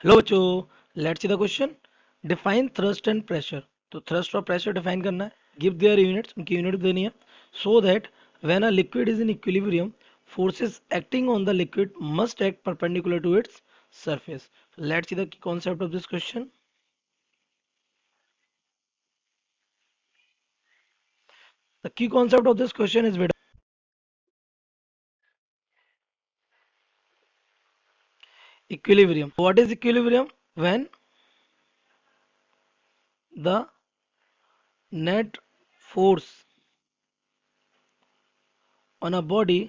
Hello बच्चों, let's see the question. Define thrust and pressure. तो thrust और pressure define करना है। गिव देयर यूनिट्स, उनकी यूनिट देनी है। So that when a liquid is in equilibrium, forces acting on the liquid must act perpendicular to its surface. Let's see the key concept of this question. The key concept of this question is equilibrium. What is equilibrium? When the net force on a body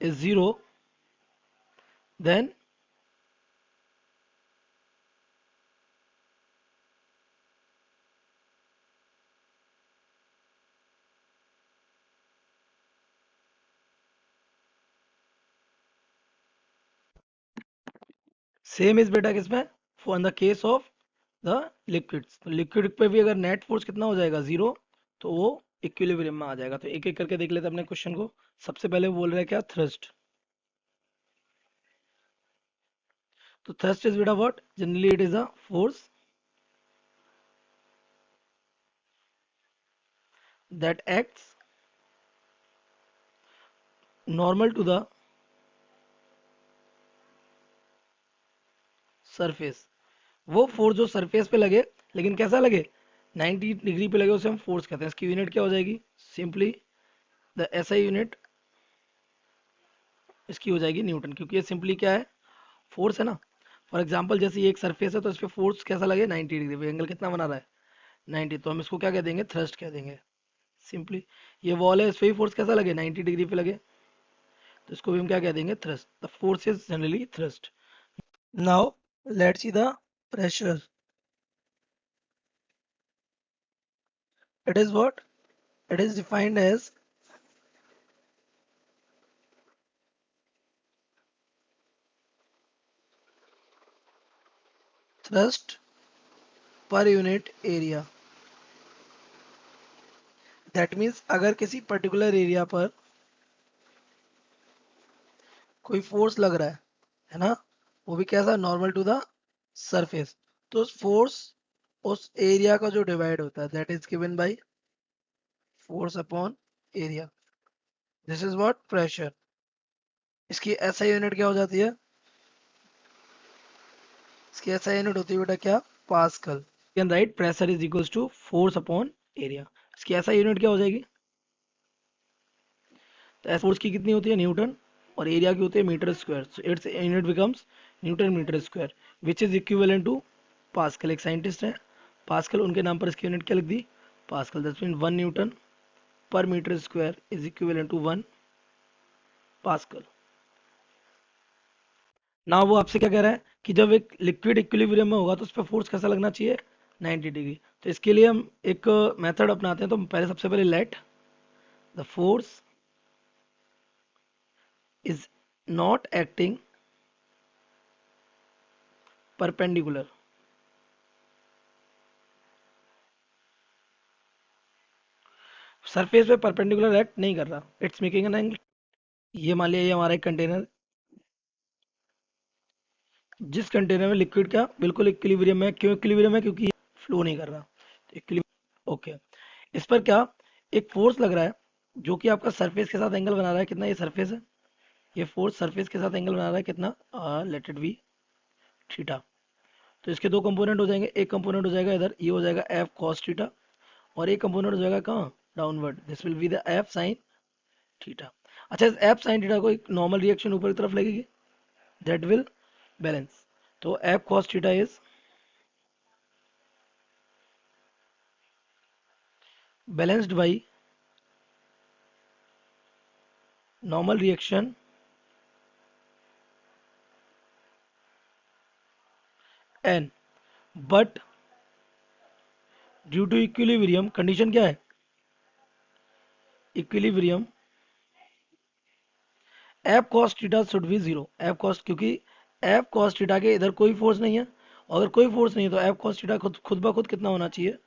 is zero, then same is बेटा किसमें, for in the case of the liquids. तो liquid पे भी अगर net force कितना हो जाएगा, zero, तो वो इक्विलिब्रियम में आ जाएगा। तो एक एक करके देख लेते हैं अपने क्वेश्चन को। सबसे पहले वो बोल रहे हैं क्या, थ्रस्ट। तो थ्रस्ट इज बेटा what, generally it is a force that acts normal to the surface. वो फोर्स जो सरफेस पे लगे, लेकिन कैसा लगे, 90 डिग्री पे लगे, उसे हम फोर्स कहते हैं। इसकी यूनिट क्या हो जाएगी, सिंपली द एसआई यूनिट इसकी हो जाएगी न्यूटन, क्योंकि ये सिंपली क्या है, फोर्स है ना। फॉर एग्जाम्पल जैसे ये एक सरफेस है, तो इस पे फोर्स कैसा लगे, 90 डिग्री पे। एंगल कितना बना रहा है, 90, तो हम इसको क्या कह देंगे, थ्रस्ट कह देंगे सिंपली। ये वॉल है, इस पे भी फोर्स कैसा लगे, 90 डिग्री पे लगे, तो इसको भी हम क्या कह देंगे, thrust. The force is generally thrust. Now let's see the pressure. It is what, it is defined as thrust per unit area. That means अगर किसी पर्टिकुलर एरिया पर कोई फोर्स लग रहा है ना, वो भी कैसा, नॉर्मल टू द सरफेस, तो उस फोर्स, उस एरिया का जो डिवाइड होता है, that is given by force upon area. This is what, pressure. इसकी एसआई यूनिट क्या हो जाती है, इसकी एसआई यूनिट होती है बेटा क्या, Pascal. Can write pressure is equals to force upon area. इसकी एसआई यूनिट क्या हो जाएगी, तो एस फोर्स की कितनी होती है, न्यूटन, और एरिया की होती है metre square. So its unit becomes newton metre square, which is equivalent to pascal. एक साइंटिस्ट है पास्कल, उनके नाम पर इसकी यूनिट क्या लिख दी, pascal. That's mean 1 newton per metre square is equivalent to 1 pascal. ना वो आपसे क्या कह रहा है कि जब एक लिक्विड इक्विलिब्रियम में होगा तो उस पर फोर्स कैसा लगना चाहिए, 90 डिग्री। तो इसके लिए हम एक मेथड अपनाते हैं। तो पहले सबसे पहले let the force is not acting perpendicular. Surface पे परपेंडिकुलर एक्ट नहीं कर रहा, इट्स मेकिंग एन एंगल। ये मान लिया ये हमारा एक कंटेनर, जिस कंटेनर में लिक्विड क्या बिल्कुल इक्विलिब्रियम है। क्यों इक्विलिब्रियम है, क्योंकि फ्लो नहीं कर रहा, तो इक्विलिब्रियम। ओके, इस पर क्या, एक फोर्स लग रहा है जो कि आपका सरफेस के साथ एंगल बना रहा है। कितना, ये सरफेस है, ये फोर्स सरफेस के साथ एंगल बना रहा है कितना, लेट इट बी थीटा। तो इसके दो कंपोनेंट हो जाएंगे। एक कंपोनेंट हो जाएगा इधर, ये हो जाएगा एफ कॉस थीटा, और एक कंपोनेंट हो जाएगा कहाँ, downward, this will be the F sine theta. अच्छा, इस एफ साइन थीटा को एक नॉर्मल रिएक्शन ऊपर की तरफ लगेगी, दैट विल बैलेंस। तो F cos theta is balanced by normal reaction n, but due to equilibrium condition क्या है, equilibrium F cos theta should be zero. F cos, क्योंकि एफ कॉस थीटा के इधर कोई फोर्स नहीं है, और अगर कोई फोर्स नहीं है तो एफ कॉस थीटा खुद खुद ब खुद कितना होना चाहिए,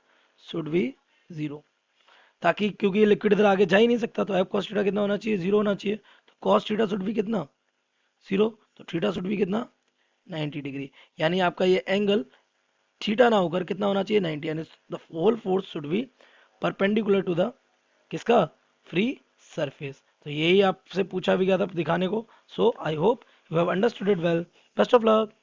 शुड बी जीरो। ताकि क्योंकि ये लिक्विड इधर आगे जा ही नहीं सकता, तो एफ कॉस थीटा कितना होना चाहिए, जीरो होना चाहिए। तो कॉस थीटा शुड बी कितना, जीरो। तो थीटा शुड भी कितना 90 डिग्री, यानी आपका ये एंगल थीटा ना होकर कितना होना चाहिए 90, यानी the whole force should be perpendicular to the किसका फ्री सरफेस। तो यही आपसे पूछा भी गया था दिखाने को। So I hope you have understood it well. Best of luck.